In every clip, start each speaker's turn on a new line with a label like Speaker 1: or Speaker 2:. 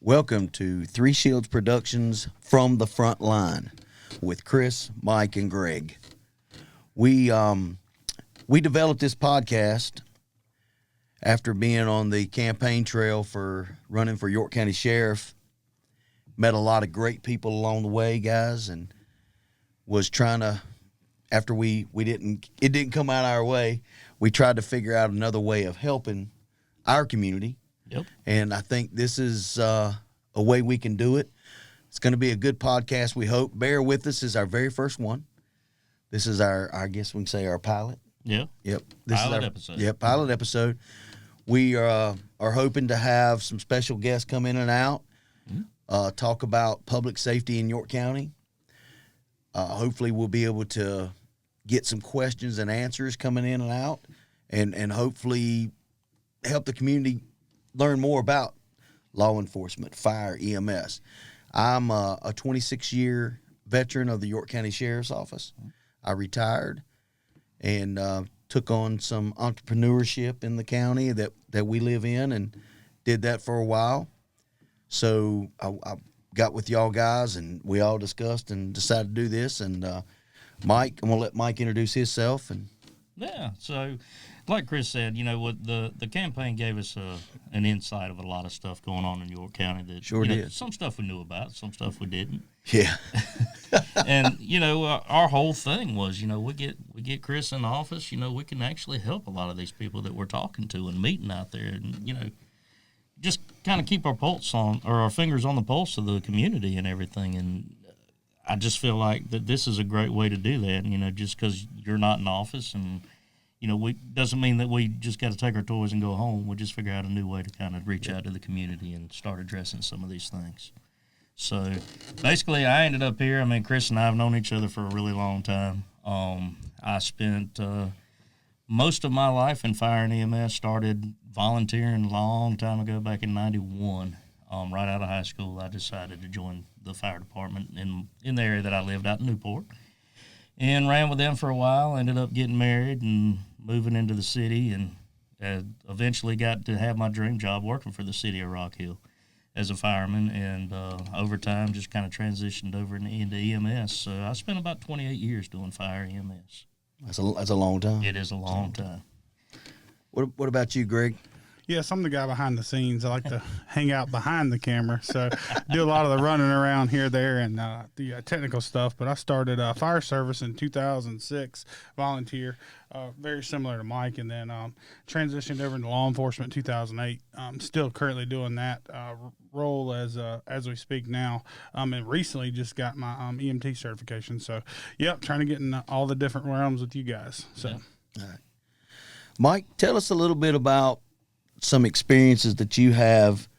Speaker 1: Welcome to Three Shields Productions From the Front Line with Chris, Mike, and Greg. We developed this podcast after being on the campaign trail for running for York County Sheriff. Met a lot of great people along the way, guys, and was trying to, after it didn't come out our way, we tried to figure out another way of helping our community.
Speaker 2: Yep.
Speaker 1: And I think this is a way we can do it. It's going to be a good podcast, we hope. Bear with us. This is our very first one. This is I guess we can say our pilot.
Speaker 2: Yeah.
Speaker 1: Yep.
Speaker 2: Pilot episode.
Speaker 1: Yep, pilot episode. We are hoping to have some special guests come in and out, talk about public safety in York County. Hopefully we'll be able to get some questions and answers coming in and out, and hopefully help the community learn more about law enforcement, fire, EMS. I'm a 26-year veteran of the York County Sheriff's Office. I retired and took on some entrepreneurship in the county that we live in, and did that for a while. So I got with y'all guys, and we all discussed and decided to do this. And Mike, I'm going to let Mike introduce himself.
Speaker 2: Yeah, so like Chris said, you know, what the campaign gave us an insight of a lot of stuff going on in York County. That
Speaker 1: Sure
Speaker 2: you know,
Speaker 1: did.
Speaker 2: Some stuff we knew about, some stuff we didn't.
Speaker 1: Yeah.
Speaker 2: And you know, our whole thing was, you know, we get Chris in the office. You know, we can actually help a lot of these people that we're talking to and meeting out there, and you know, just kind of keep our pulse on, or our fingers on the pulse of the community and everything. And I just feel like that this is a great way to do that. You know, just because you're not in office, and you know, doesn't mean that we just got to take our toys and go home. We just figure out a new way to kind of reach out to the community and start addressing some of these things. So basically, I ended up here. I mean, Chris and I have known each other for a really long time. I spent most of my life in fire and EMS. Started volunteering a long time ago, back in '91. Right out of high school, I decided to join the fire department in the area that I lived out in Newport, and ran with them for a while. Ended up getting married and moving into the city, and eventually got to have my dream job working for the city of Rock Hill as a fireman, and over time just kind of transitioned over into EMS. So I spent about 28 years doing fire EMS.
Speaker 1: That's a long time.
Speaker 2: It is a long time.
Speaker 1: What about you, Greg?
Speaker 3: Yes, I'm the guy behind the scenes. I like to hang out behind the camera, so do a lot of the running around here, there, and the technical stuff. But I started fire service in 2006, volunteer, very similar to Mike, and then transitioned over into law enforcement in 2008. I'm still currently doing that role as we speak now, and recently just got my EMT certification. So, yep, trying to get in all the different realms with you guys. So,
Speaker 1: All right. Mike, tell us a little bit about some experiences that you have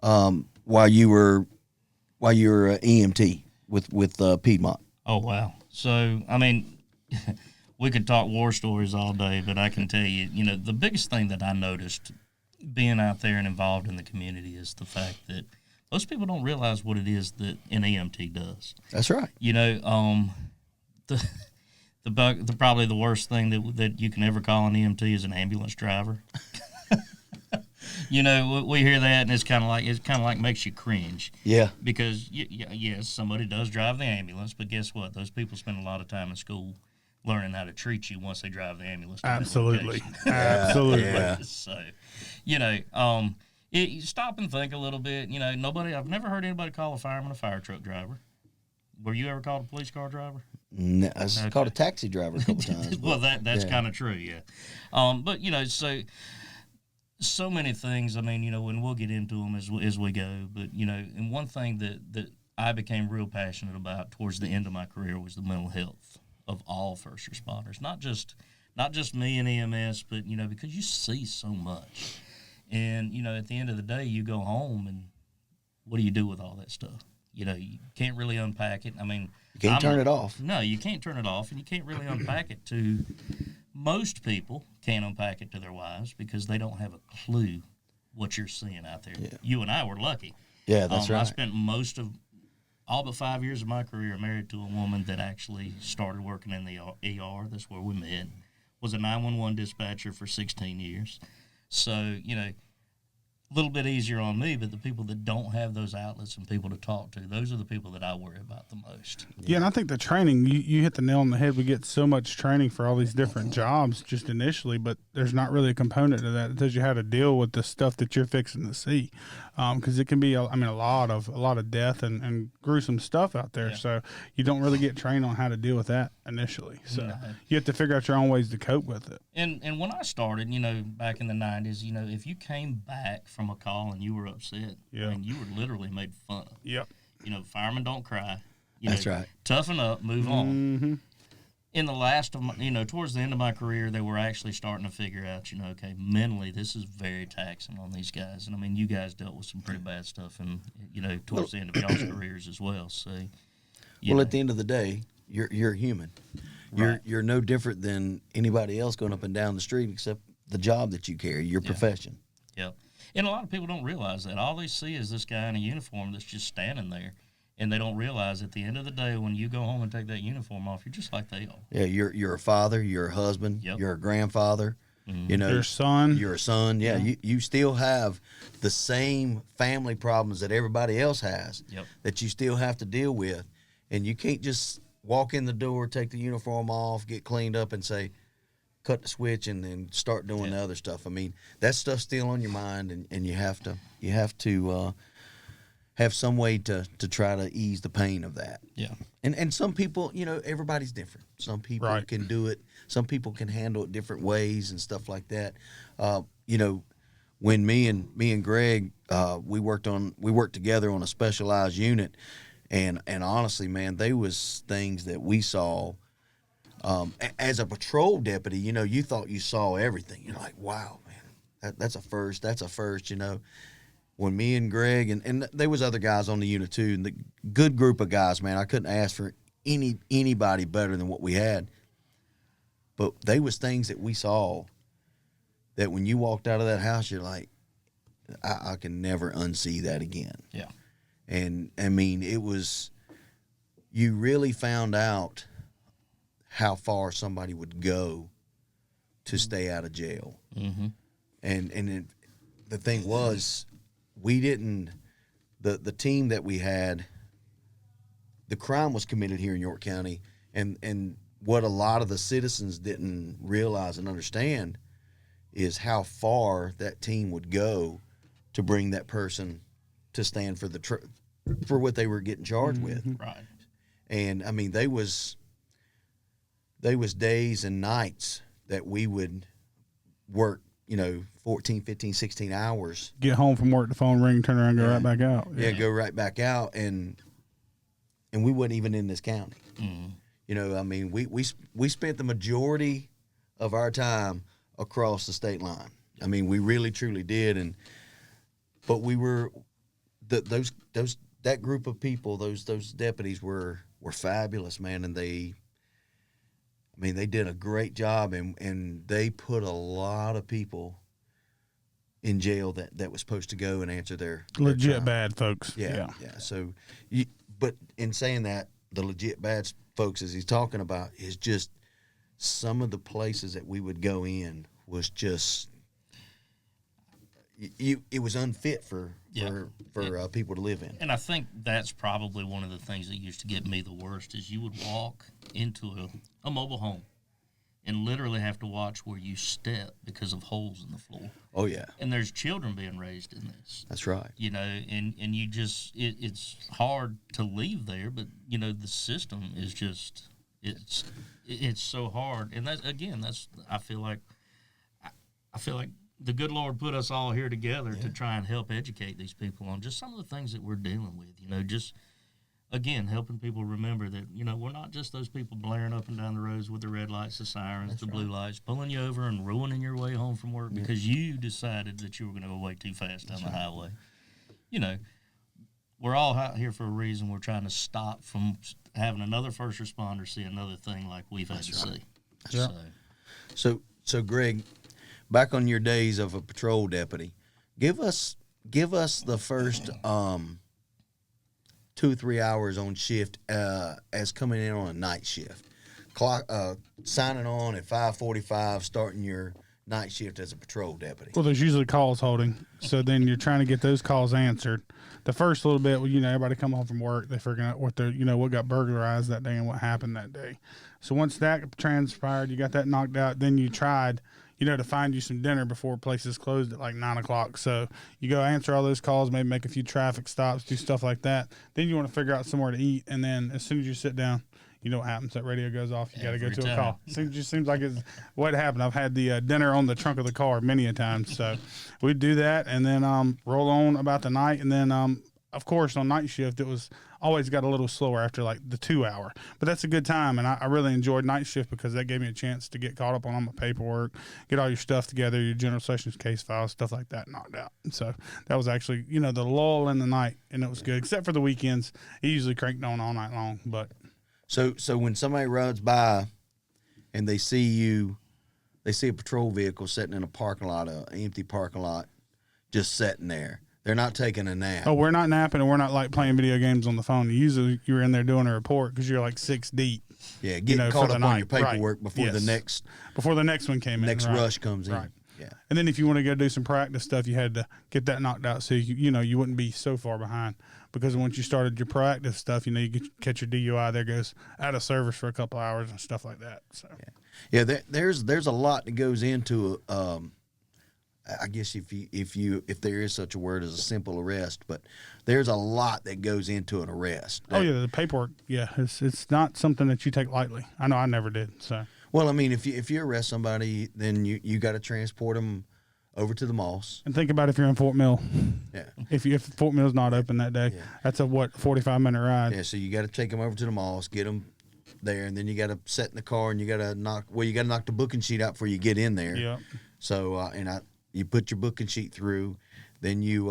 Speaker 1: while you were EMT with Piedmont.
Speaker 2: Oh, wow. So, I mean, we could talk war stories all day, but I can tell you, you know, the biggest thing that I noticed being out there and involved in the community is the fact that most people don't realize what it is that an EMT does.
Speaker 1: That's right.
Speaker 2: You know, the probably the worst thing that you can ever call an EMT is an ambulance driver. You know, we hear that, and it's kind of like makes you cringe.
Speaker 1: Yeah.
Speaker 2: Because yes, somebody does drive the ambulance, but guess what? Those people spend a lot of time in school learning how to treat you once they drive the ambulance.
Speaker 3: absolutely, absolutely.
Speaker 1: Yeah.
Speaker 2: So, you know, you stop and think a little bit. You know, I've never heard anybody call a fireman a fire truck driver. Were you ever called a police car driver?
Speaker 1: No, I was called a taxi driver a couple times.
Speaker 2: Well, that's kind of true, yeah. But you know, so many things. I mean, you know, and we'll get into them as we go. But you know, and one thing that I became real passionate about towards the end of my career was the mental health of all first responders, not just me and EMS, but you know, because you see so much, and you know, at the end of the day, you go home and what do you do with all that stuff? You know, you can't really unpack it. I mean,
Speaker 1: You can't turn it off.
Speaker 2: No, you can't turn it off, and you can't really unpack it to. Most people can't unpack it to their wives because they don't have a clue what you're seeing out there. Yeah. You and I were lucky.
Speaker 1: Yeah, that's right.
Speaker 2: I spent most of all but 5 years of my career married to a woman that actually started working in the ER. That's where we met. Was a 911 dispatcher for 16 years. So, you know, little bit easier on me, but the people that don't have those outlets and people to talk to, those are the people that I worry about the most.
Speaker 3: Yeah, and I think the training, you hit the nail on the head. We get so much training for all these different jobs just initially, but there's not really a component to that. It tells you how to deal with the stuff that you're fixing to see, because it can be, a lot of death and gruesome stuff out there.
Speaker 2: Yeah.
Speaker 3: So you don't really get trained on how to deal with that initially. So
Speaker 2: No.
Speaker 3: you have to figure out your own ways to cope with it.
Speaker 2: And when I started, back in the 90s, if you came back from a call and you were upset,
Speaker 3: Yeah.
Speaker 2: you were literally made fun of.
Speaker 3: Yep.
Speaker 2: Firemen don't cry.
Speaker 1: That's right.
Speaker 2: Toughen up, move on.
Speaker 3: Mm-hmm.
Speaker 2: In the last of my, towards the end of my career, they were actually starting to figure out, okay, mentally, this is very taxing on these guys. And I mean, you guys dealt with some pretty bad stuff, and towards the end of y'all's careers as well. So,
Speaker 1: at the end of the day, you're human.
Speaker 2: Right.
Speaker 1: You're no different than anybody else going up and down the street, except the job that you carry, your profession.
Speaker 2: Yeah. And a lot of people don't realize that. All they see is this guy in a uniform that's just standing there. And they don't realize at the end of the day, when you go home and take that uniform off, you're just like they are.
Speaker 1: Yeah, you're a father, you're a husband,
Speaker 2: Yep.
Speaker 1: you're a grandfather,
Speaker 2: Mm-hmm.
Speaker 3: Your son.
Speaker 1: You're a son. Yeah, you still have the same family problems that everybody else has
Speaker 2: Yep.
Speaker 1: that you still have to deal with. And you can't just walk in the door, take the uniform off, get cleaned up, and say, cut the switch and then start doing the other stuff. I mean, that stuff's still on your mind, and you have to have some way to try to ease the pain of that.
Speaker 2: Yeah.
Speaker 1: And some people, everybody's different. Some people
Speaker 3: Right.
Speaker 1: can do it. Some people can handle it different ways and stuff like that. When me and Greg, we worked together on a specialized unit, and honestly, man, they was things that we saw. As a patrol deputy, you thought you saw everything. You're like, wow, man, that's a first. That's a first. When me and Greg and there was other guys on the unit too, and the good group of guys, man. I couldn't ask for anybody better than what we had. But they was things that we saw that when you walked out of that house, you're like, I can never unsee that again.
Speaker 2: Yeah.
Speaker 1: And I mean, you really found out how far somebody would go to stay out of jail.
Speaker 2: Mm-hmm.
Speaker 1: And the thing was, we didn't, the team that we had, the crime was committed here in York County, and what a lot of the citizens didn't realize and understand is how far that team would go to bring that person to stand for for what they were getting charged with.
Speaker 2: Right.
Speaker 1: And I mean, they was days and nights that we would work, 14, 15, 16 hours.
Speaker 3: Get home from work, the phone ring, turn around, go right back out.
Speaker 1: Yeah, go right back out, and we wasn't even in this county.
Speaker 2: Mm-hmm.
Speaker 1: I mean, we spent the majority of our time across the state line. I mean, we really truly did, but we were that group of people, those deputies were fabulous, man, and they did a great job, and they put a lot of people in jail that was supposed to go and answer their
Speaker 3: Legit
Speaker 1: trial.
Speaker 3: bad folks.
Speaker 1: Yeah. So, but in saying that, the legit bad folks, as he's talking about, is just some of the places that we would go in was just it was unfit for people to live in.
Speaker 2: And I think that's probably one of the things that used to get me the worst is you would walk into a mobile home and literally have to watch where you step because of holes in the floor.
Speaker 1: Oh, yeah.
Speaker 2: And there's children being raised in this.
Speaker 1: That's right.
Speaker 2: And you just, it's hard to leave there, but, the system is just, it's so hard. And I feel like the good Lord put us all here together to try and help educate these people on just some of the things that we're dealing with, just, again, helping people remember that, we're not just those people blaring up and down the roads with the red lights, the sirens, the blue lights, pulling you over and ruining your way home from work because you decided that you were going to go way too fast down the highway. We're all out here for a reason. We're trying to stop from having another first responder see another thing like we've had to see.
Speaker 3: Yeah.
Speaker 1: So Greg, back on your days of a patrol deputy, give us the first 2 or 3 hours on shift as coming in on a night shift. Clock signing on at 5:45, starting your night shift as a patrol deputy?
Speaker 3: Well, there's usually calls holding, so then you're trying to get those calls answered. The first little bit, well, everybody come home from work, they figuring out what what got burglarized that day and what happened that day. So once that transpired, you got that knocked out, then you tried, to find you some dinner before places closed at like 9 o'clock. So you go answer all those calls, maybe make a few traffic stops, do stuff like that. Then you want to figure out somewhere to eat, and then as soon as you sit down, you know what happens. That radio goes off. You got to go to a call. It just seems like it's what happened. I've had the dinner on the trunk of the car many a time. So we do that and then roll on about the night. And then, of course, on night shift, it was always got a little slower after like the 2 hour. But that's a good time. And I really enjoyed night shift because that gave me a chance to get caught up on all my paperwork, get all your stuff together, your general sessions case files, stuff like that knocked out. And so that was actually, the lull in the night. And it was good, except for the weekends. It usually cranked on all night long. But
Speaker 1: So when somebody runs by and they see a patrol vehicle sitting in a parking lot, an empty parking lot, just sitting there. They're not taking a nap.
Speaker 3: Oh, we're not napping, and we're not like playing video games on the phone. Usually you're in there doing a report because you're like 6 deep.
Speaker 1: Yeah, getting caught up on your paperwork before the next
Speaker 3: one came in.
Speaker 1: Next rush comes in.
Speaker 3: Right.
Speaker 1: Yeah.
Speaker 3: And then if you want to go do some practice stuff, you had to get that knocked out so you wouldn't be so far behind. Because once you started your proactive stuff, you could catch your DUI. There goes out of service for a couple hours and stuff like that. So
Speaker 1: yeah, there's a lot that goes into I guess if there is such a word as a simple arrest, but there's a lot that goes into an arrest.
Speaker 3: The paperwork. Yeah, it's not something that you take lightly. I know I never did. So
Speaker 1: well, I mean, if you arrest somebody, then you got to transport them over to the Moss.
Speaker 3: And think about if you're in Fort Mill.
Speaker 1: Yeah.
Speaker 3: If Fort Mill's not open that day, that's a 45-minute ride.
Speaker 1: Yeah, so you got to take them over to the Moss, get them there, and then you got to sit in the car and you got to knock the booking sheet out before you get in there.
Speaker 3: Yeah.
Speaker 1: So you put your booking sheet through, then you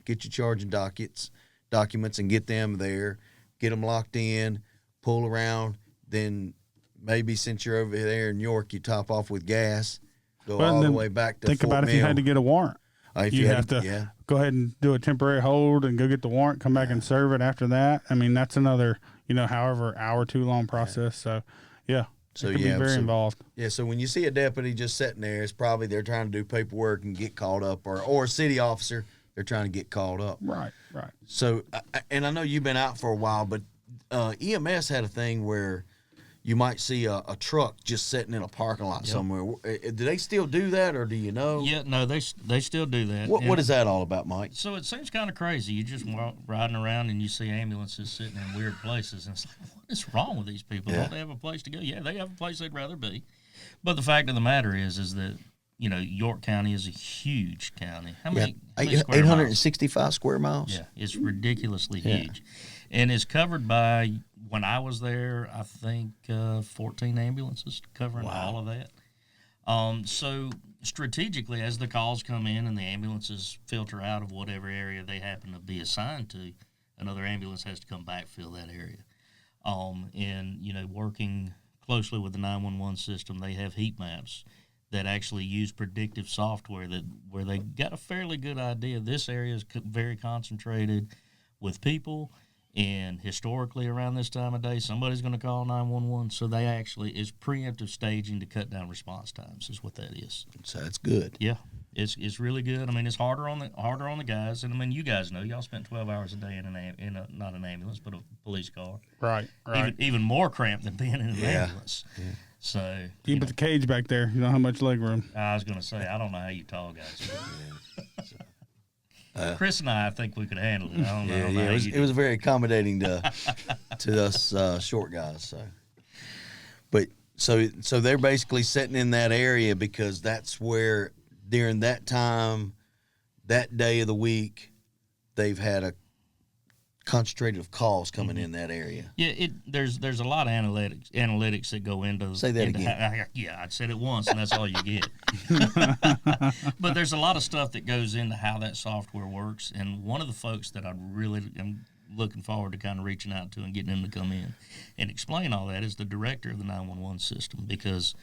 Speaker 1: get your charging documents and get them there, get them locked in, pull around, then maybe since you're over there in York, you top off with gas. Go all the way back to
Speaker 3: think
Speaker 1: Fort
Speaker 3: about
Speaker 1: Mill.
Speaker 3: if you had to get a warrant.
Speaker 1: If
Speaker 3: you have to go ahead and do a temporary hold and go get the warrant, come back and serve it after that. I mean, that's another, however hour too long process. So, yeah. So it can be very involved.
Speaker 1: Yeah, so when you see a deputy just sitting there, it's probably they're trying to do paperwork and get called up, or a city officer, they're trying to get called up.
Speaker 3: Right.
Speaker 1: So, and I know you've been out for a while, but EMS had a thing where you might see a truck just sitting in a parking lot somewhere. Do they still do that, or do you know?
Speaker 2: Yeah, no, they still do that.
Speaker 1: What is that all about, Mike?
Speaker 2: So it seems kind of crazy. You just riding around and you see ambulances sitting in weird places, and it's like, what is wrong with these people? Don't they have a place to go? Yeah, they have a place they'd rather be. But the fact of the matter is that York County is a huge county. How many?
Speaker 1: 865 square miles.
Speaker 2: Yeah, it's ridiculously huge, and it's covered by. When I was there, I think 14 ambulances covering all of that. So strategically, as the calls come in and the ambulances filter out of whatever area they happen to be assigned to, another ambulance has to come back, fill that area. And working closely with the 911 system, they have heat maps that actually use predictive software where they got a fairly good idea. This area is very concentrated with people. And historically, around this time of day, somebody's going to call 911. So they actually is preemptive staging to cut down response times. Is what that is.
Speaker 1: So that's good.
Speaker 2: Yeah, it's really good. I mean, it's harder on the guys, and I mean, you guys know, y'all spent 12 hours a day in not an ambulance, but a police car.
Speaker 3: Right.
Speaker 2: Even more cramped than being in an ambulance. Yeah. So
Speaker 3: but the cage back there, you don't have much leg room.
Speaker 2: I was going to say, I don't know how you tall guys. Chris and I think we could handle it. I don't know.
Speaker 1: It was very accommodating to us short guys. So, but so they're basically sitting in that area because that's where during that time, that day of the week, they've had a concentrated of calls coming in that area.
Speaker 2: Yeah, there's a lot of analytics that go into.
Speaker 1: Say that again.
Speaker 2: I said it once, and that's all you get. But there's a lot of stuff that goes into how that software works, and one of the folks that I really am looking forward to kind of reaching out to and getting him to come in and explain all that is the director of the 911 system, because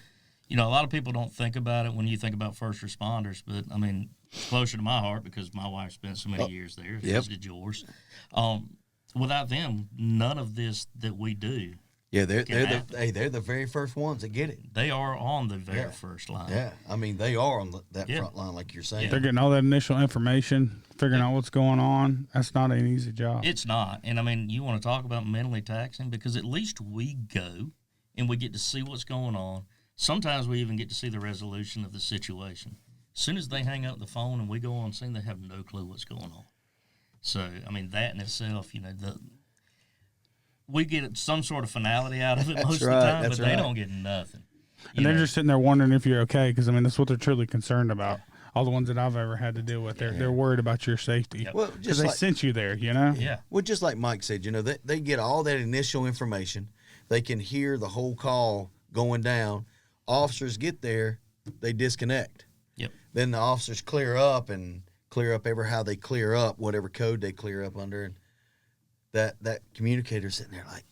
Speaker 2: a lot of people don't think about it when you think about first responders, but I mean, it's closer to my heart because my wife spent so many years there, as did yours. Without them, none of this that we do
Speaker 1: Yeah, they're
Speaker 2: happen.
Speaker 1: they're the very first ones that get it.
Speaker 2: They are on the very
Speaker 1: Yeah.
Speaker 2: first line.
Speaker 1: Yeah, I mean they are on that
Speaker 2: Yeah.
Speaker 1: front line, like you're saying.
Speaker 3: They're getting all that initial information, figuring out what's going on. That's not an easy job.
Speaker 2: It's not. And I mean, you want to talk about mentally taxing, because at least we go and we get to see what's going on. Sometimes we even get to see the resolution of the situation. As soon as they hang up the phone and we go on scene, they have no clue what's going on. So, I mean, that in itself, we get some sort of finality out of it most of the time, but they don't get nothing.
Speaker 3: And they're just sitting there wondering if you're okay, because, I mean, that's what they're truly concerned about. All the ones that I've ever had to deal with, they're worried about your safety.
Speaker 2: Yep.
Speaker 1: Well,
Speaker 3: Because they sent you there, you know?
Speaker 2: Yeah.
Speaker 1: Well, just like Mike said, they get all that initial information. They can hear the whole call going down. Officers get there, they disconnect.
Speaker 2: Yep.
Speaker 1: Then the officers clear up how they clear up, whatever code they clear up under. And that communicator's sitting there like,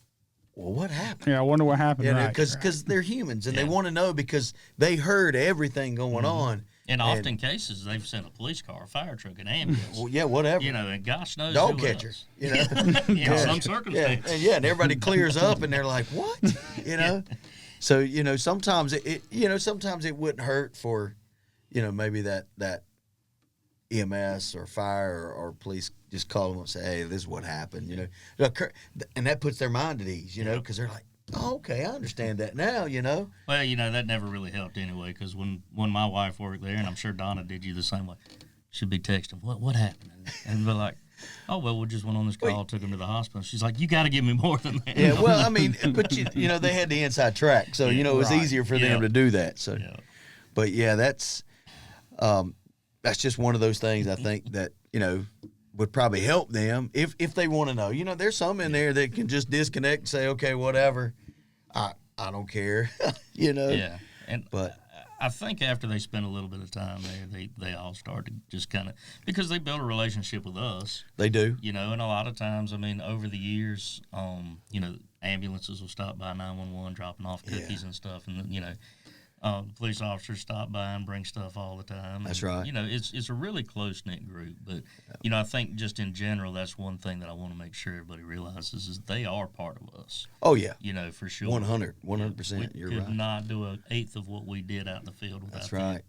Speaker 1: well, what happened?
Speaker 3: Yeah, I wonder what happened.
Speaker 1: Yeah,
Speaker 3: Right,
Speaker 1: because they're humans and they want to know, because they heard everything going on.
Speaker 2: In often cases, they've sent a police car, a fire truck, an ambulance.
Speaker 1: Well, yeah, whatever.
Speaker 2: And gosh knows
Speaker 1: Dog
Speaker 2: who
Speaker 1: catcher.
Speaker 2: else.
Speaker 1: In
Speaker 2: some
Speaker 1: Yeah,
Speaker 2: circumstances.
Speaker 1: and everybody clears up and they're like, what? So, sometimes sometimes it wouldn't hurt for, maybe that EMS or fire or police just call them and say, hey, this is what happened, and that puts their mind at ease, because they're like, oh, okay, I understand that now,
Speaker 2: Well, that never really helped anyway, because when my wife worked there, and I'm sure Donna did you the same way, she'd be texting, what happened? And be like, oh, well, we just went on this call, took him to the hospital. She's like, you got to give me more than that.
Speaker 1: Yeah, well, I mean, but, they had the inside track, so, it was easier for them to do that. So, But, yeah, that's just one of those things I think that, would probably help them if they want to know. There's some in there that can just disconnect and say, okay, whatever, I don't care,
Speaker 2: Yeah,
Speaker 1: But
Speaker 2: I think after they spend a little bit of time there, they all start to just kind of, because they build a relationship with us.
Speaker 1: they do.
Speaker 2: And a lot of times, I mean, over the years, ambulances will stop by 911 dropping off cookies and stuff, and the police officers stop by and bring stuff all the time.
Speaker 1: That's
Speaker 2: and,
Speaker 1: right.
Speaker 2: It's a really close knit group, but I think just in general, that's one thing that I want to make sure everybody realizes is they are part of us.
Speaker 1: Oh yeah,
Speaker 2: For sure.
Speaker 1: 100%.
Speaker 2: We
Speaker 1: You're
Speaker 2: could
Speaker 1: right.
Speaker 2: not do an eighth of what we did out in the field without
Speaker 1: That's
Speaker 2: them.
Speaker 1: right.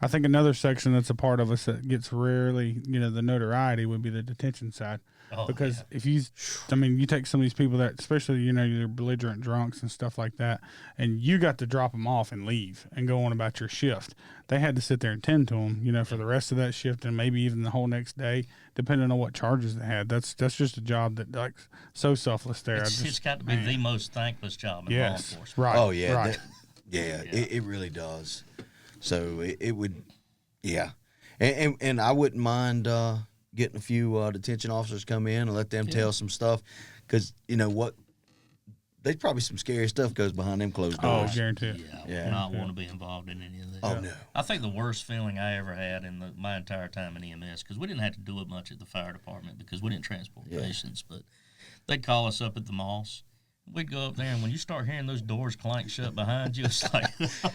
Speaker 3: I think another section that's a part of us that gets rarely, the notoriety would be the detention side.
Speaker 2: Oh,
Speaker 3: Because
Speaker 2: yeah.
Speaker 3: if you take some of these people that, especially, your belligerent drunks and stuff like that, and you got to drop them off and leave and go on about your shift. They had to sit there and tend to them, for the rest of that shift and maybe even the whole next day, depending on what charges they had. That's just a job that, like, so selfless there.
Speaker 2: It's got to be the most thankless job in law enforcement.
Speaker 3: Right.
Speaker 1: Oh yeah,
Speaker 3: Right.
Speaker 1: It really does. So it would, yeah, and I wouldn't mind getting a few detention officers come in and let them tell some stuff, because what, there's probably some scary stuff goes behind them closed
Speaker 3: Oh,
Speaker 1: doors.
Speaker 3: guarantee it.
Speaker 2: Yeah, I
Speaker 1: Yeah.
Speaker 2: would not want to be involved in any of that.
Speaker 1: Oh no.
Speaker 2: I think the worst feeling I ever had in my entire time in EMS, because we didn't have to do it much at the fire department because we didn't transport patients, but they'd call us up at the Moss. We'd go up there, and when you start hearing those doors clank shut behind you, it's like,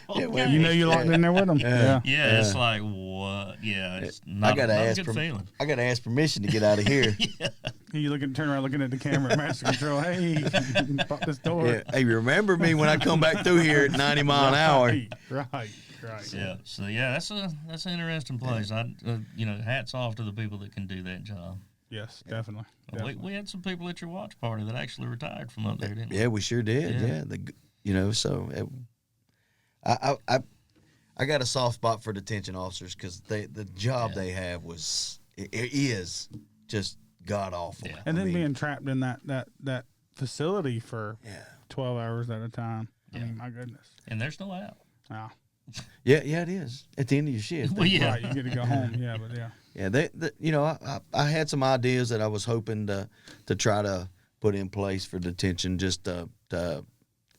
Speaker 2: okay.
Speaker 1: well,
Speaker 3: You locked in there with them. Yeah.
Speaker 2: Yeah, it's like, what? Yeah, it's not, not a good feeling.
Speaker 1: I gotta ask permission to get out of here.
Speaker 3: You turn around looking at the camera at master control. Hey, pop this door.
Speaker 1: Yeah. Hey, remember me when I come back through here at 90 mile an hour?
Speaker 3: Right.
Speaker 2: Yeah. So that's an interesting place. Hats off to the people that can do that job.
Speaker 3: Yes, definitely.
Speaker 2: We had some people at your watch party that actually retired from up there, didn't we?
Speaker 1: Yeah, we sure did. Yeah, I got a soft spot for detention officers, because the job they have is just god awful.
Speaker 2: Yeah.
Speaker 3: And then being trapped in that facility for 12 hours at a time. I mean, my goodness.
Speaker 2: And there's no out.
Speaker 3: Wow.
Speaker 1: Yeah, it is at the end of your shift.
Speaker 2: Well, yeah.
Speaker 3: Right, you get to go home. Yeah, but yeah.
Speaker 1: Yeah, I had some ideas that I was hoping to try to put in place for detention, just to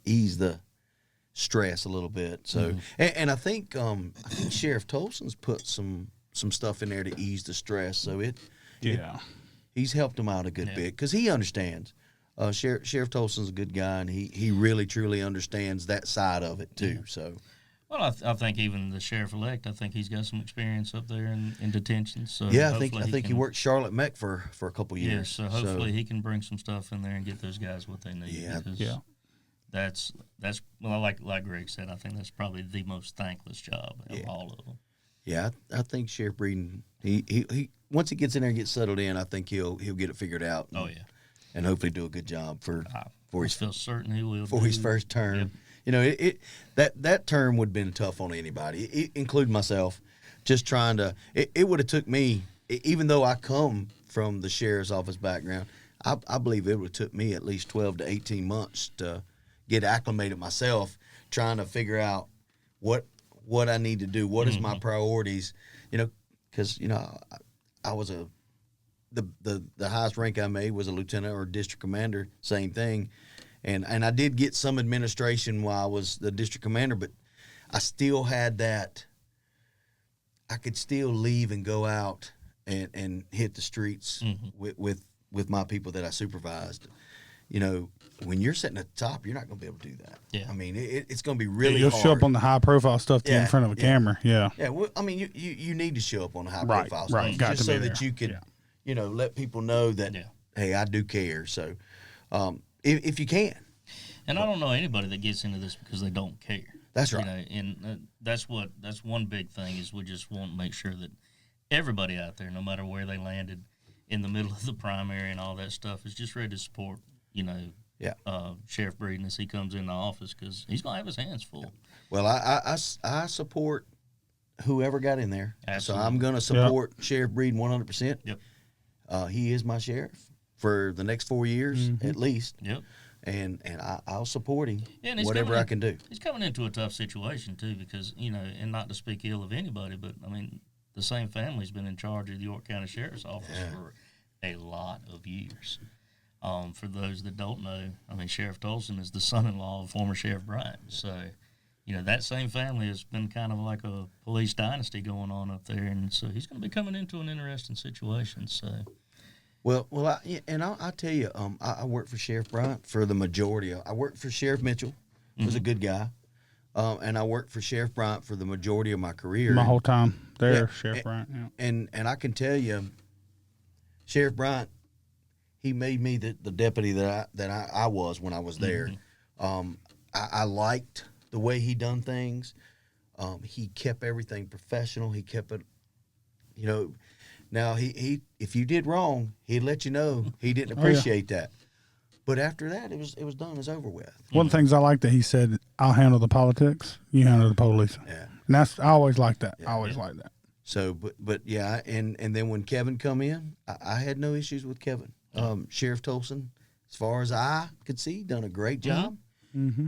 Speaker 1: ease the stress a little bit. So, and I think Sheriff Tolson's put some stuff in there to ease the stress. So he's helped them out a good bit, because he understands. Sheriff Tolson's a good guy, and he really truly understands that side of it too. So.
Speaker 2: Well, I think even the sheriff-elect, I think he's got some experience up there in detention. So
Speaker 1: yeah, I think he worked Charlotte Mech for a couple years.
Speaker 2: Yeah, so hopefully he can bring some stuff in there and get those guys what they need.
Speaker 1: Yeah.
Speaker 2: well, like Greg said, I think that's probably the most thankless job of all of them.
Speaker 1: Yeah, I think Sheriff Breeden, he once he gets in there and gets settled in, I think he'll get it figured out.
Speaker 2: Oh yeah,
Speaker 1: and hopefully do a good job for his
Speaker 2: feel certain he will
Speaker 1: for his first term.
Speaker 2: Yep.
Speaker 1: You know, that term would have been tough on anybody, including myself. Just trying to, it would have took me, even though I come from the sheriff's office background, I believe it would have took me at least 12 to 18 months to get acclimated myself, trying to figure out what I need to do, what is my priorities, you know, because, you know, I was the highest rank I made was a lieutenant or district commander, same thing. And I did get some administration while I was the district commander, but I still had that. I could still leave and go out and hit the streets with my people that I supervised. You know, when you're sitting at the top, you're not going to be able to do that.
Speaker 2: Yeah.
Speaker 1: I mean, it's going to be really
Speaker 3: You'll
Speaker 1: hard.
Speaker 3: show up on the high-profile stuff in front of a camera. Yeah.
Speaker 1: Yeah, well, I mean, you need to show up on the high-profile stuff.
Speaker 3: Right, got
Speaker 1: just
Speaker 3: to be
Speaker 1: so
Speaker 3: there.
Speaker 1: that you could, you know, let people know that, hey, I do care. So if you can.
Speaker 2: And I don't know anybody that gets into this because they don't care.
Speaker 1: That's right.
Speaker 2: You know, and that's one big thing is we just want to make sure that everybody out there, no matter where they landed in the middle of the primary and all that stuff, is just ready to support, you know, Sheriff Breeden as he comes in the office because he's going to have his hands full.
Speaker 1: Well, I support whoever got in there.
Speaker 2: Absolutely.
Speaker 1: So I'm going to support Sheriff Breeden 100%.
Speaker 2: Yep.
Speaker 1: He is my sheriff for the next 4 years at least.
Speaker 2: Yep.
Speaker 1: And I'll support him
Speaker 2: whatever
Speaker 1: I can do.
Speaker 2: He's coming into a tough situation, too, because, you know, and not to speak ill of anybody, but, I mean, the same family's been in charge of the York County Sheriff's Office for a lot of years. For those that don't know, I mean, Sheriff Tolson is the son-in-law of former Sheriff Bryant. So, you know, that same family has been kind of like a police dynasty going on up there. And so he's going to be coming into an interesting situation, so...
Speaker 1: Well, I'll tell you, I worked for Sheriff Bryant for the majority of. I worked for Sheriff Mitchell, who was a good guy, and I worked for Sheriff Bryant for the majority of my career.
Speaker 3: My whole time there, Sheriff Bryant. Yeah.
Speaker 1: And I can tell you, Sheriff Bryant, he made me the deputy that I was when I was there. I liked the way he done things. He kept everything professional. He kept it, you know. Now, he if you did wrong, he'd let you know. He didn't appreciate that. But after that, it was done. It was over with.
Speaker 3: One of the things I like that he said, I'll handle the politics, you handle the police.
Speaker 1: Yeah.
Speaker 3: And I always like that. I always like that.
Speaker 1: So, but yeah, and then when Kevin come in, I had no issues with Kevin. Sheriff Tolson, as far as I could see, done a great job.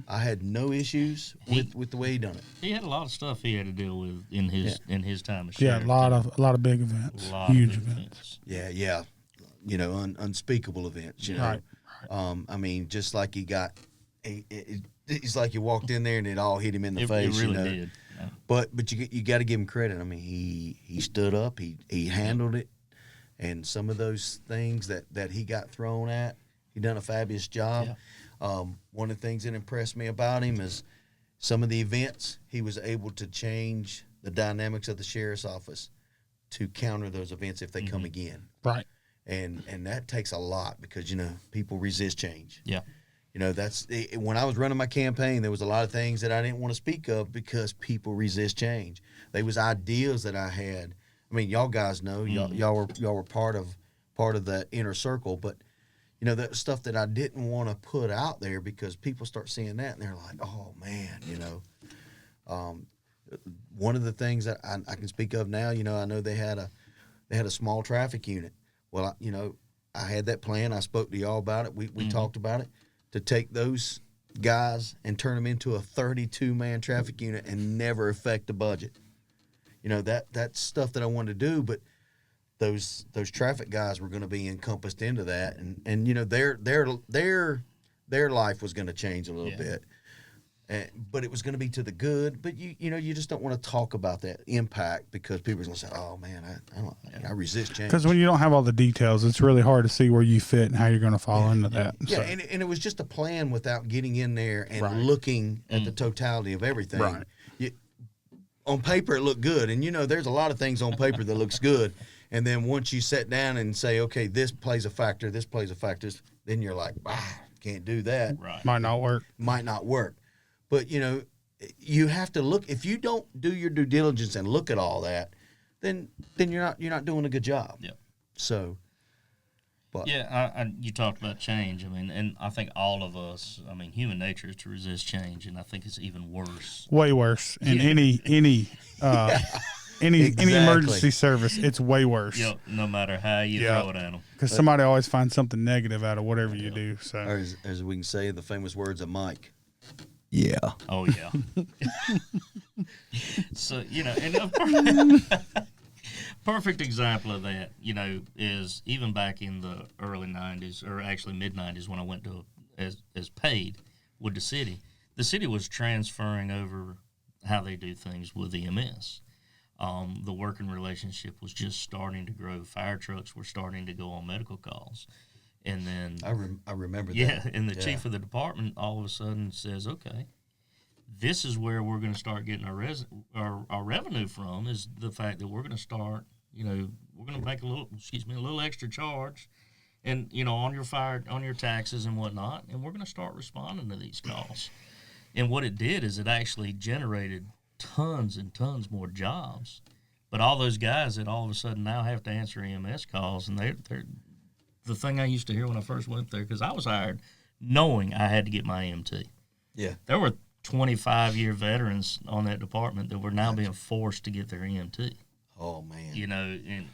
Speaker 1: I had no issues with the way he done it.
Speaker 2: He had a lot of stuff he had to deal with in his time as
Speaker 3: sheriff. Yeah, a lot of big events, huge events.
Speaker 1: Yeah, you know, unspeakable events. You know,
Speaker 3: right.
Speaker 1: I mean, just like he got, it's like you walked in there and it all hit him in the face.
Speaker 2: It really
Speaker 1: you know?
Speaker 2: did. Yeah.
Speaker 1: But you got to give him credit. I mean, he stood up, he handled it, and some of those things that he got thrown at, he done a fabulous job. Yeah. One of the things that impressed me about him is some of the events he was able to change the dynamics of the sheriff's office to counter those events if they come again.
Speaker 3: Right.
Speaker 1: And that takes a lot because, you know, people resist change.
Speaker 2: Yeah.
Speaker 1: You know, that's when I was running my campaign, there was a lot of things that I didn't want to speak of because people resist change. There was ideas that I had. I mean, y'all guys know, y'all were part of the inner circle, but you know, that stuff that I didn't want to put out there because people start seeing that and they're like, oh man, you know. One of the things that I can speak of now, you know, I know they had a small traffic unit. Well, you know, I had that plan. I spoke to y'all about it. We talked about it to take those guys and turn them into a 32-man traffic unit and never affect the budget. You know, that's stuff that I wanted to do, but those traffic guys were going to be encompassed into that, and you know their life was going to change a little bit, but it was going to be to the good. But you know you just don't want to talk about that impact because people are going to say, oh man, I resist change. Because
Speaker 3: when you don't have all the details, it's really hard to see where you fit and how you're going to fall into that.
Speaker 1: Yeah, so. and it was just a plan without getting in there and looking at the totality of everything.
Speaker 3: Right.
Speaker 1: On paper it looked good, and you know there's a lot of things on paper that looks good. And then once you sit down and say, okay, this plays a factor, then you're like, can't do that.
Speaker 2: Right.
Speaker 3: Might not work.
Speaker 1: Might not work. But, you know, you have to look. If you don't do your due diligence and look at all that, then you're not doing a good job.
Speaker 2: Yeah.
Speaker 1: So, but
Speaker 2: yeah, you talked about change. I mean, and I think all of us. I mean, human nature is to resist change, and I think it's even worse.
Speaker 3: Way worse in any
Speaker 1: Exactly.
Speaker 3: emergency service. It's way worse.
Speaker 2: Yep. No matter how you throw it at them.
Speaker 3: Because somebody always finds something negative out of whatever you do. So,
Speaker 1: or as we can say, the famous words of Mike. Yeah.
Speaker 2: Oh yeah. So you know, and a perfect example of that, you know, is even back in the early '90s, or actually mid '90s, when I went to as paid with the city. The city was transferring over how they do things with EMS. The working relationship was just starting to grow. Fire trucks were starting to go on medical calls. And then
Speaker 1: I remember that.
Speaker 2: Yeah, and the chief of the department all of a sudden says, okay, this is where we're going to start getting our revenue from, is the fact that we're going to start, you know, we're going to make a little extra charge and, you know, on your taxes and whatnot, and we're going to start responding to these calls. And what it did is it actually generated tons and tons more jobs. But all those guys that all of a sudden now have to answer EMS calls, and they're the thing I used to hear when I first went there, because I was hired knowing I had to get my EMT.
Speaker 1: Yeah.
Speaker 2: There were 25-year veterans on that department that were now being forced to get their EMT.
Speaker 1: Oh, man.
Speaker 2: You know, and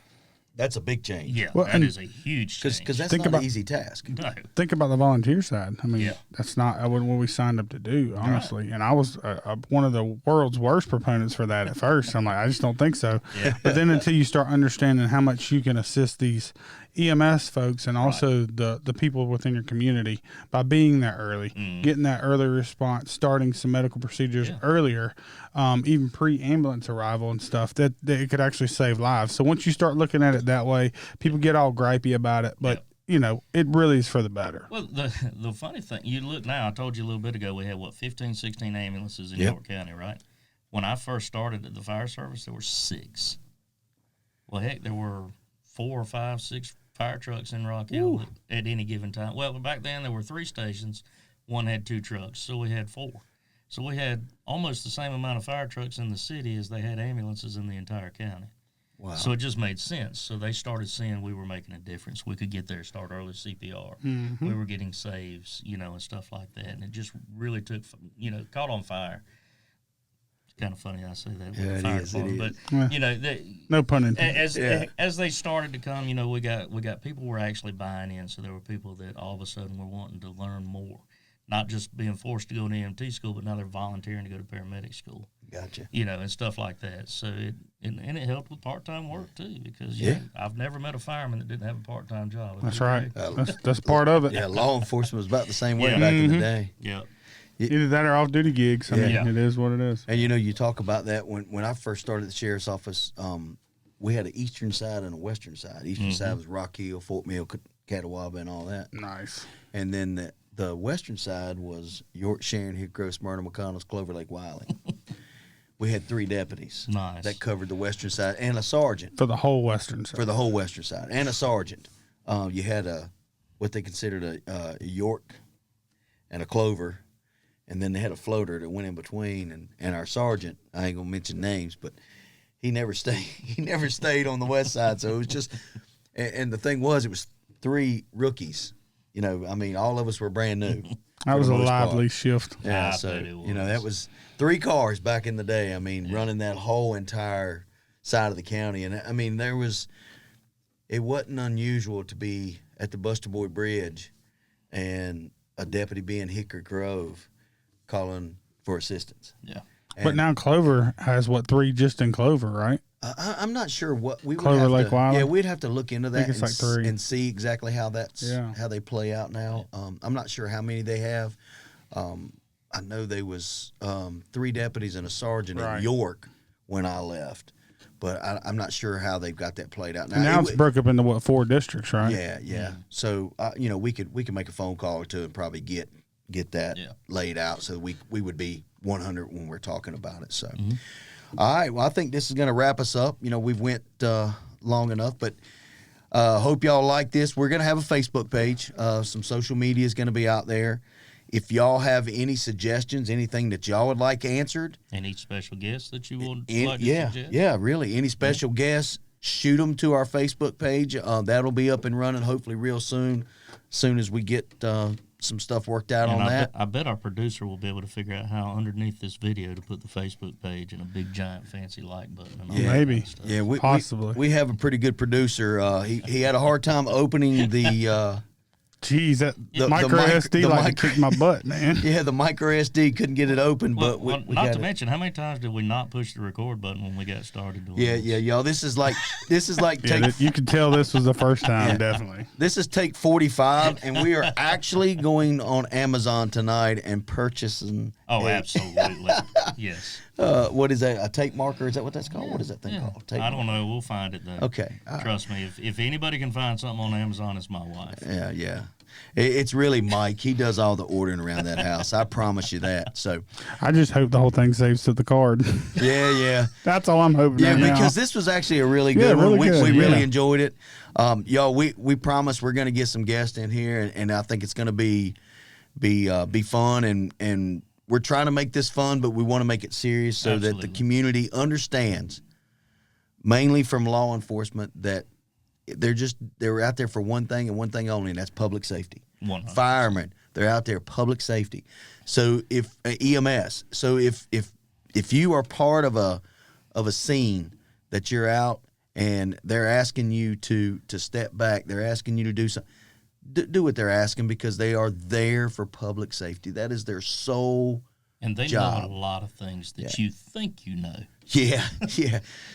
Speaker 1: that's a big change.
Speaker 2: yeah,
Speaker 3: Well,
Speaker 2: that is a huge change.
Speaker 1: Because that's
Speaker 3: Think
Speaker 1: not
Speaker 3: about-
Speaker 1: an easy task.
Speaker 2: No.
Speaker 3: think about the volunteer side. I mean,
Speaker 2: Yeah.
Speaker 3: that's not what we signed up to do, honestly. And I was one of the world's worst proponents for that at first. I'm like, I just don't think so.
Speaker 2: Yeah.
Speaker 3: But then until you start understanding how much you can assist these EMS folks and also the people within your community by being there early, getting that early response, starting some medical procedures earlier, even pre-ambulance arrival and stuff, that it could actually save lives. So once you start looking at it that way, people get all gripey about it, but you know, it really is for the better.
Speaker 2: Well, the funny thing, you look now, I told you a little bit ago, we had, 15, 16 ambulances in
Speaker 1: Yep.
Speaker 2: York County, right? When I first started at the fire service, there were 6. Well, heck, there were 4 or 5, 6 fire trucks in Rock Hill at any given time. Well, back then there were 3 stations. One had 2 trucks, so we had 4. So we had almost the same amount of fire trucks in the city as they had ambulances in the entire county.
Speaker 1: Wow.
Speaker 2: So it just made sense. So they started seeing we were making a difference. We could get there, start early CPR.
Speaker 3: Mm-hmm.
Speaker 2: We were getting saves, you know, and stuff like that. And it just really took, you know, caught on fire. It's kind of funny I say that.
Speaker 1: Yeah,
Speaker 2: with the
Speaker 1: it
Speaker 2: fire
Speaker 1: is,
Speaker 2: department,
Speaker 1: it
Speaker 2: But, you know,
Speaker 3: No pun intended.
Speaker 2: as they started to come, you know, we got people were actually buying in. So there were people that all of a sudden were wanting to learn more. Not just being forced to go to EMT school, but now they're volunteering to go to paramedic school.
Speaker 1: Gotcha.
Speaker 2: You know, and stuff like that. So it helped with part-time work too, because you know, I've never met a fireman that didn't have a part-time job.
Speaker 3: That's right. That's part of it.
Speaker 1: Yeah, law enforcement was about the same way
Speaker 2: Yeah.
Speaker 1: back in the day.
Speaker 2: Yeah.
Speaker 3: Either that or off-duty gigs. I mean,
Speaker 2: Yeah.
Speaker 3: it is what it is.
Speaker 1: And you know, you talk about that when I first started at the sheriff's office, we had an eastern side and a western side. Eastern side was Rock Hill, Fort Mill, Catawba, and all that.
Speaker 3: Nice.
Speaker 1: And then the western side was York, Sharon, Hillcrest, Smyrna, McConnell, Clover Lake, Wiley. We had 3 deputies
Speaker 2: Nice.
Speaker 1: that covered the western side and a sergeant
Speaker 3: For the whole western side.
Speaker 1: for the whole western side and a sergeant. You had what they considered a York and a Clover, and then they had a floater that went in between. And our sergeant, I ain't gonna mention names, but he never stayed. He never stayed on the west side. So it was just, and the thing was, it was 3 rookies. You know, I mean, all of us were brand new.
Speaker 3: That
Speaker 1: for
Speaker 3: was
Speaker 1: the
Speaker 3: a
Speaker 1: most part.
Speaker 3: lively shift.
Speaker 1: Yeah,
Speaker 2: I
Speaker 1: so
Speaker 2: bet it
Speaker 1: you know, that was 3 cars back in the day. I mean, running that whole entire side of the county, and I mean, it wasn't unusual to be at the Buster Boy Bridge, and a deputy be in Hickory Grove, calling for assistance.
Speaker 2: Yeah.
Speaker 3: But now Clover has 3 just in Clover, right?
Speaker 1: I'm not sure what we would
Speaker 3: Clover
Speaker 1: have
Speaker 3: Lake
Speaker 1: to,
Speaker 3: Wiley?
Speaker 1: yeah, we'd have to look into that
Speaker 3: it's like 3.
Speaker 1: and see exactly how how they play out now. I'm not sure how many they have. I know there was 3 deputies and a sergeant in York when I left, but I'm not sure how they've got that played out now.
Speaker 3: Now it's broke up into 4 districts, right?
Speaker 1: Yeah. So you know, we could make a phone call or 2 and probably get that laid out so we would be 100 when we're talking about it. So. All right. Well, I think this is going to wrap us up. You know, we've went long enough, but Hope y'all like this. We're going to have a Facebook page. Some social media is going to be out there. If y'all have any suggestions, anything that y'all would like answered.
Speaker 2: Any special guests that you would like to suggest?
Speaker 1: Yeah, really. Any special guests, shoot them to our Facebook page. That'll be up and running hopefully real soon as we get some stuff worked out on that.
Speaker 2: I bet our producer will be able to figure out how underneath this video to put the Facebook page and a big giant fancy like button. And all that
Speaker 3: maybe.
Speaker 2: kind of stuff.
Speaker 1: Yeah,
Speaker 3: Possibly.
Speaker 1: We have a pretty good producer. He had a hard time opening the
Speaker 3: Jeez, that
Speaker 1: The
Speaker 3: micro SD like
Speaker 1: micro-
Speaker 3: to kick my butt, man.
Speaker 1: the micro SD couldn't get it open, but we
Speaker 2: not
Speaker 1: got
Speaker 2: to
Speaker 1: it.
Speaker 2: mention, how many times did we not push the record button when we got started doing
Speaker 1: Yeah,
Speaker 2: this?
Speaker 1: y'all. This is like
Speaker 3: Yeah, you can tell this was the first time,
Speaker 1: Yeah.
Speaker 3: definitely.
Speaker 1: this is take 45, and we are actually going on Amazon tonight and purchasing.
Speaker 2: Oh, absolutely. Yes.
Speaker 1: What is that? A tape marker? Is that what that's called? What is that thing
Speaker 2: Yeah.
Speaker 1: called? Tape
Speaker 2: I don't
Speaker 1: marker.
Speaker 2: know. We'll find it though.
Speaker 1: Okay.
Speaker 2: Trust me. If anybody can find something on Amazon, it's my wife.
Speaker 1: Yeah. It's really Mike. He does all the ordering around that house. I promise you that. So,
Speaker 3: I just hope the whole thing saves to the card.
Speaker 1: yeah.
Speaker 3: That's all I'm hoping.
Speaker 1: Yeah,
Speaker 3: right now.
Speaker 1: because this was actually a really
Speaker 3: Yeah,
Speaker 1: good one.
Speaker 3: really good,
Speaker 1: We really
Speaker 3: yeah.
Speaker 1: enjoyed it. Y'all, we promise we're going to get some guests in here, and I think it's going to be fun. And we're trying to make this fun, but we want to make it serious so that
Speaker 2: Absolutely.
Speaker 1: the community understands, mainly from law enforcement, that they're out there for one thing and one thing only, and that's public safety.
Speaker 2: 100%.
Speaker 1: Firemen, they're out there, public safety. So if EMS, so if you are part of a scene that you're out and they're asking you to step back, they're asking you to do something, do what they're asking, because they are there for public safety. That is their sole
Speaker 2: And they
Speaker 1: job.
Speaker 2: know a lot of things that you think you know.
Speaker 1: Yeah.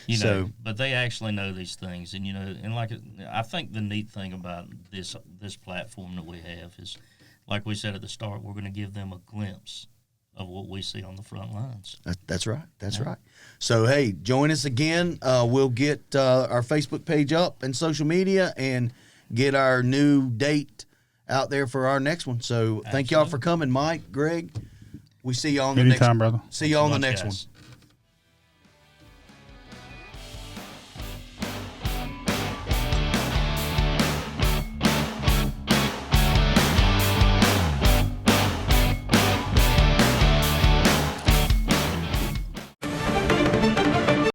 Speaker 2: You
Speaker 1: So
Speaker 2: know, but they actually know these things, and and like I think the neat thing about this platform that we have is, like we said at the start, we're going to give them a glimpse of what we see on the front lines.
Speaker 1: that's right. That's right. So hey, join us again. We'll get our Facebook page up and social media, and get our new date out there for our next one. So thank y'all for coming, Mike, Greg. We see y'all on the
Speaker 3: Anytime,
Speaker 1: next.
Speaker 3: brother.
Speaker 1: See y'all on the
Speaker 2: Thanks
Speaker 1: next
Speaker 2: so much,
Speaker 1: one.
Speaker 2: guys.